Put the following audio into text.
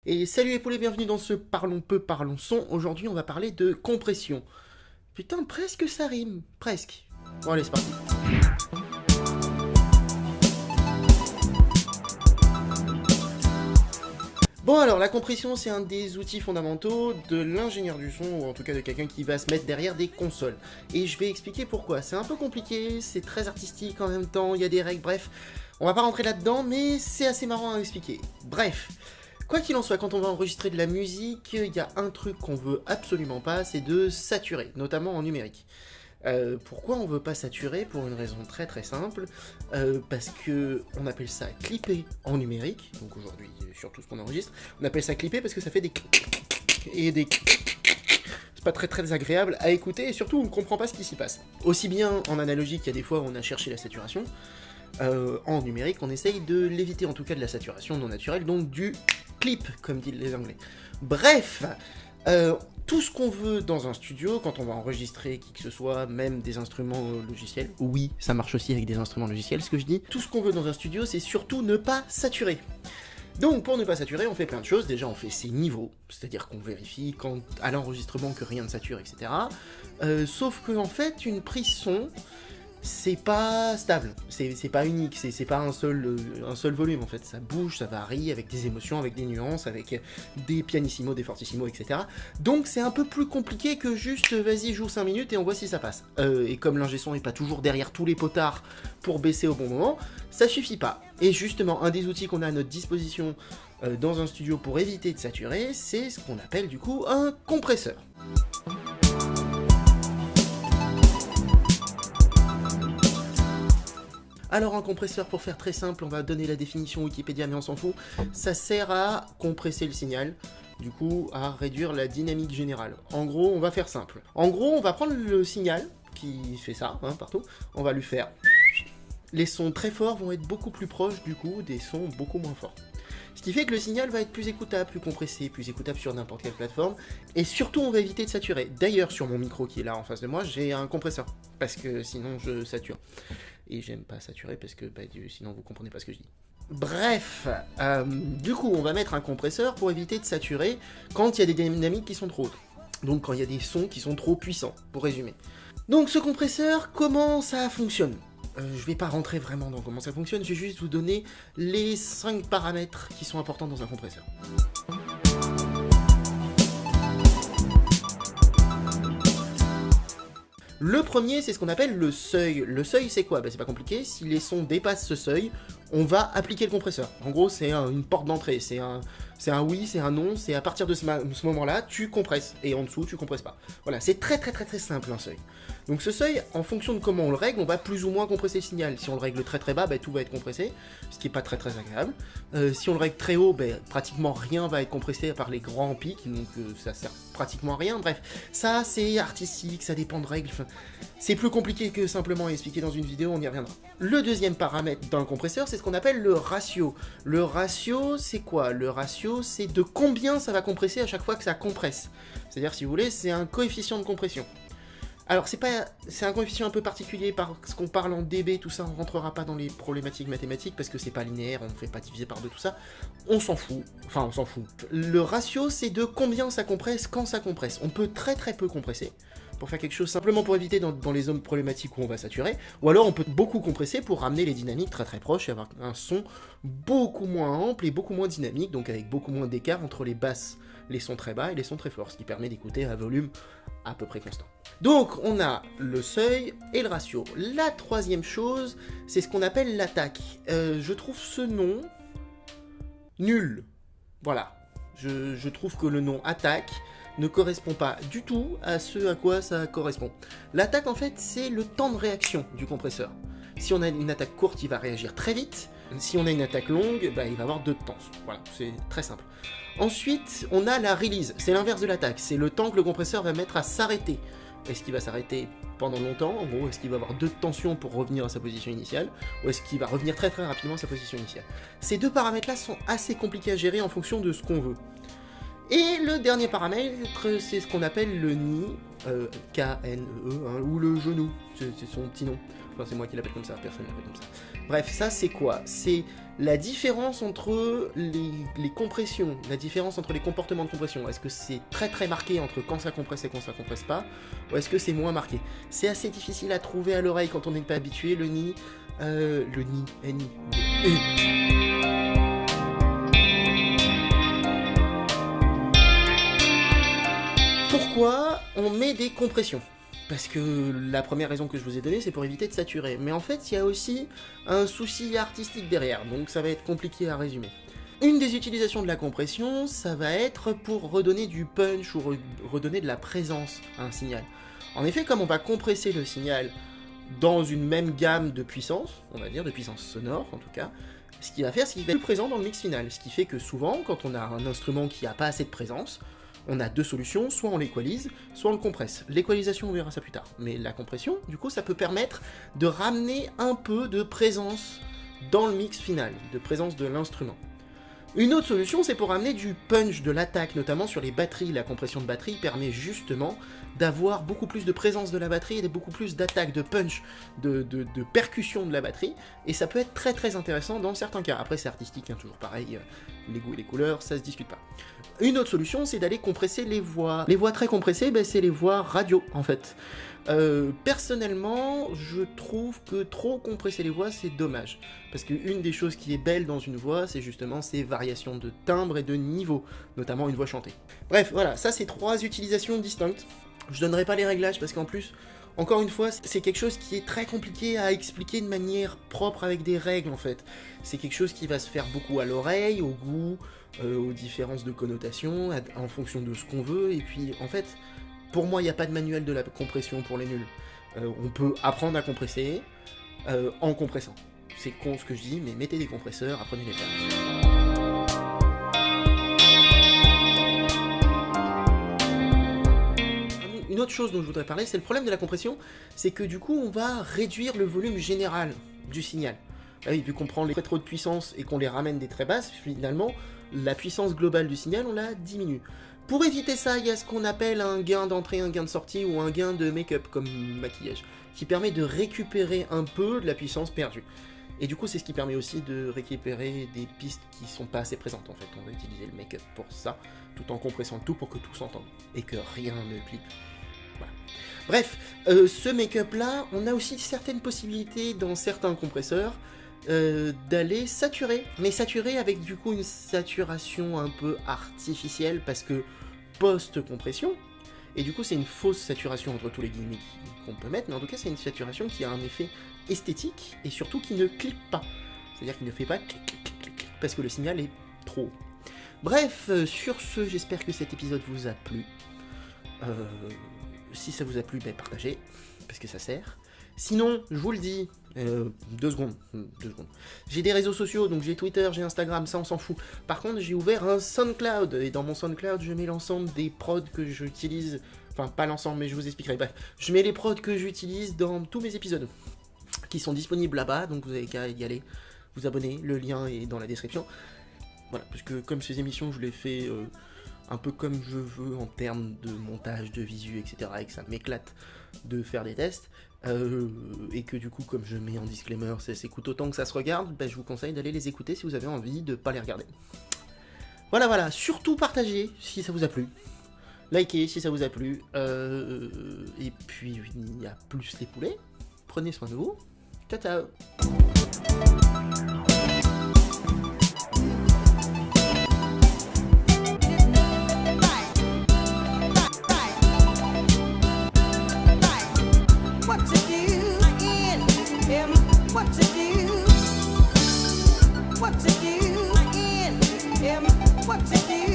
Et salut les poulets, bienvenue dans ce Parlons peu, parlons son. Aujourd'hui on va parler de compression. Putain, presque ça rime, presque. Bon allez, c'est parti. Bon alors, la compression c'est un des outils fondamentaux de l'ingénieur du son, ou en tout cas de quelqu'un qui va se mettre derrière des consoles. Et je vais expliquer pourquoi. C'est un peu compliqué, c'est très artistique en même temps, il y a des règles, bref. On va pas rentrer là-dedans, mais c'est assez marrant à expliquer. Bref. Quoi qu'il en soit, quand on va enregistrer de la musique, il y a un truc qu'on veut absolument pas, c'est de saturer, notamment en numérique. Pourquoi on veut pas saturer? Pour une raison très très simple, parce que on appelle ça clipper en numérique, donc aujourd'hui sur tout ce qu'on enregistre, on appelle ça clipper parce que ça fait des et des c'est pas très très agréable à écouter et surtout on ne comprend pas ce qui s'y passe. Aussi bien en analogique, il y a des fois où on a cherché la saturation, en numérique on essaye de l'éviter, en tout cas de la saturation non naturelle, donc du clip comme disent les anglais. Bref, tout ce qu'on veut dans un studio, quand on va enregistrer qui que ce soit, même des instruments logiciels, oui, ça marche aussi avec des instruments logiciels, ce que je dis, tout ce qu'on veut dans un studio, c'est surtout ne pas saturer. Donc pour ne pas saturer, on fait plein de choses. Déjà, on fait ses niveaux, c'est-à-dire qu'on vérifie quand, à l'enregistrement que rien ne sature, etc. Sauf que en fait, une prise son, c'est pas stable, c'est pas unique, c'est pas un seul volume en fait, ça bouge, ça varie avec des émotions, avec des nuances, avec des pianissimos, des fortissimos, etc. Donc c'est un peu plus compliqué que juste vas-y joue 5 minutes et on voit si ça passe. Et comme l'ingé son est pas toujours derrière tous les potards pour baisser au bon moment, ça suffit pas. Et justement, un des outils qu'on a à notre disposition dans un studio pour éviter de saturer, c'est ce qu'on appelle du coup un compresseur. Alors un compresseur, pour faire très simple, on va donner la définition Wikipédia mais on s'en fout, ça sert à compresser le signal, du coup à réduire la dynamique générale. En gros, on va faire simple. En gros, on va prendre le signal, qui fait ça, hein, partout, on va lui faire... Les sons très forts vont être beaucoup plus proches du coup des sons beaucoup moins forts. Ce qui fait que le signal va être plus écoutable, plus compressé, plus écoutable sur n'importe quelle plateforme, et surtout on va éviter de saturer. D'ailleurs sur mon micro qui est là en face de moi, j'ai un compresseur, parce que sinon je sature. Et j'aime pas saturer parce que sinon vous comprenez pas ce que je dis. Bref, du coup on va mettre un compresseur pour éviter de saturer quand il y a des dynamiques qui sont trop hautes. Donc quand il y a des sons qui sont trop puissants, pour résumer. Donc ce compresseur, comment ça fonctionne ? Je vais pas rentrer vraiment dans comment ça fonctionne, je vais juste vous donner les 5 paramètres qui sont importants dans un compresseur. Le premier, c'est ce qu'on appelle le seuil. Le seuil, c'est quoi? C'est pas compliqué, si les sons dépassent ce seuil, on va appliquer le compresseur. En gros, c'est une porte d'entrée, c'est un oui, c'est un non, c'est à partir de ce moment-là, tu compresses, et en dessous, tu compresses pas. Voilà, c'est très simple un seuil. Donc ce seuil, en fonction de comment on le règle, on va plus ou moins compresser le signal. Si on le règle très bas, tout va être compressé, ce qui est pas très agréable. Si on le règle très haut, pratiquement rien va être compressé à part les grands pics, donc ça sert pratiquement à rien. Bref, ça c'est artistique, ça dépend de règles, c'est plus compliqué que simplement expliquer dans une vidéo, on y reviendra. Le deuxième paramètre d'un compresseur, c'est ce qu'on appelle le ratio. Le ratio, c'est quoi? Le ratio, c'est de combien ça va compresser à chaque fois que ça compresse. C'est-à-dire, si vous voulez, c'est un coefficient de compression. Alors c'est un coefficient un peu particulier parce qu'on parle en dB, tout ça, on rentrera pas dans les problématiques mathématiques parce que c'est pas linéaire, on ne fait pas diviser par deux tout ça, on s'en fout, enfin on s'en fout. Le ratio c'est de combien ça compresse quand ça compresse. On peut très peu compresser pour faire quelque chose simplement pour éviter dans les zones problématiques où on va saturer, ou alors on peut beaucoup compresser pour ramener les dynamiques très proches et avoir un son beaucoup moins ample et beaucoup moins dynamique, donc avec beaucoup moins d'écart entre les basses, les sons très bas et les sons très forts, ce qui permet d'écouter à volume à peu près constant. Donc on a le seuil et le ratio. La troisième chose, c'est ce qu'on appelle l'attaque. Je trouve ce nom nul. Voilà. Je trouve que le nom attaque ne correspond pas du tout à ce à quoi ça correspond. L'attaque en fait c'est le temps de réaction du compresseur. Si on a une attaque courte, il va réagir très vite. Si on a une attaque longue, il va avoir 2 temps. Voilà, c'est très simple. Ensuite, on a la release. C'est l'inverse de l'attaque. C'est le temps que le compresseur va mettre à s'arrêter. Est-ce qu'il va s'arrêter pendant longtemps? En gros, est-ce qu'il va avoir 2 tensions pour revenir à sa position initiale? Ou est-ce qu'il va revenir très rapidement à sa position initiale? Ces 2 paramètres-là sont assez compliqués à gérer en fonction de ce qu'on veut. Et le dernier paramètre, c'est ce qu'on appelle le nid. K-N-E-E, hein, ou le genou, c'est son petit nom. Enfin, c'est moi qui l'appelle comme ça, personne ne l'appelle comme ça. Bref, ça c'est quoi? C'est la différence entre les compressions, la différence entre les comportements de compression. Est-ce que c'est très très marqué entre quand ça compresse et quand ça compresse pas, ou est-ce que c'est moins marqué? C'est assez difficile à trouver à l'oreille quand on n'est pas habitué, le ni. Pourquoi on met des compressions? Parce que la première raison que je vous ai donnée, c'est pour éviter de saturer. Mais en fait, il y a aussi un souci artistique derrière, donc ça va être compliqué à résumer. Une des utilisations de la compression, ça va être pour redonner du punch ou redonner de la présence à un signal. En effet, comme on va compresser le signal dans une même gamme de puissance, on va dire de puissance sonore en tout cas, ce qu'il va faire, c'est qu'il va être plus présent dans le mix final. Ce qui fait que souvent, quand on a un instrument qui n'a pas assez de présence, on a deux solutions, soit on l'équalise, soit on le compresse. L'équalisation, on verra ça plus tard. Mais la compression, du coup, ça peut permettre de ramener un peu de présence dans le mix final, de présence de l'instrument. Une autre solution, c'est pour ramener du punch, de l'attaque, notamment sur les batteries. La compression de batterie permet justement d'avoir beaucoup plus de présence de la batterie et beaucoup plus d'attaque, de punch, de percussion de la batterie. Et ça peut être très très intéressant dans certains cas. Après, c'est artistique, hein, toujours pareil, les goûts et les couleurs, ça se discute pas. Une autre solution, c'est d'aller compresser les voix. Les voix très compressées, c'est les voix radio, en fait. Personnellement, je trouve que trop compresser les voix, c'est dommage. Parce qu'une des choses qui est belle dans une voix, c'est justement ces variations de timbre et de niveau, notamment une voix chantée. Bref, voilà, ça c'est 3 utilisations distinctes. Je donnerai pas les réglages parce qu'en plus, encore une fois, c'est quelque chose qui est très compliqué à expliquer de manière propre avec des règles en fait. C'est quelque chose qui va se faire beaucoup à l'oreille, au goût, aux différences de connotation, en fonction de ce qu'on veut, et puis en fait... Pour moi, il n'y a pas de manuel de la compression pour les nuls. On peut apprendre à compresser en compressant. C'est con ce que je dis, mais mettez des compresseurs, apprenez les faire. Une autre chose dont je voudrais parler, c'est le problème de la compression, c'est que du coup, on va réduire le volume général du signal. Ah oui, vu qu'on prend les très trop de puissance et qu'on les ramène des très basses, finalement, la puissance globale du signal, on la diminue. Pour éviter ça, il y a ce qu'on appelle un gain d'entrée, un gain de sortie ou un gain de make-up comme maquillage, qui permet de récupérer un peu de la puissance perdue. Et du coup, c'est ce qui permet aussi de récupérer des pistes qui sont pas assez présentes en fait. On va utiliser le make-up pour ça, tout en compressant le tout pour que tout s'entende et que rien ne clique. Voilà. Bref, ce make-up là, on a aussi certaines possibilités dans certains compresseurs d'aller saturer, mais saturer avec du coup une saturation un peu artificielle parce que post-compression, et du coup c'est une fausse saturation entre tous les guillemets qu'on peut mettre, mais en tout cas c'est une saturation qui a un effet esthétique et surtout qui ne clique pas, c'est-à-dire qu'il ne fait pas clic clic clic clic clic parce que le signal est trop haut. Bref, sur ce, j'espère que cet épisode vous a plu. Si ça vous a plu, partagez, parce que ça sert. Sinon, je vous le dis, 2 secondes. J'ai des réseaux sociaux, donc j'ai Twitter, j'ai Instagram, ça on s'en fout. Par contre, j'ai ouvert un SoundCloud, et dans mon SoundCloud, je mets l'ensemble des prods que j'utilise, enfin pas l'ensemble, mais je vous expliquerai, bref. Je mets les prods que j'utilise dans tous mes épisodes, qui sont disponibles là-bas, donc vous avez qu'à y aller, vous abonner, le lien est dans la description. Voilà, parce que comme ces émissions, je les fais un peu comme je veux en termes de montage, de visu, etc. et que ça m'éclate de faire des tests, et que du coup, comme je mets en disclaimer, ça s'écoute autant que ça se regarde, je vous conseille d'aller les écouter si vous avez envie de pas les regarder. Voilà, surtout partagez si ça vous a plu, likez si ça vous a plu, et puis il y a plus les poulets, prenez soin de vous, ciao ciao. What to do?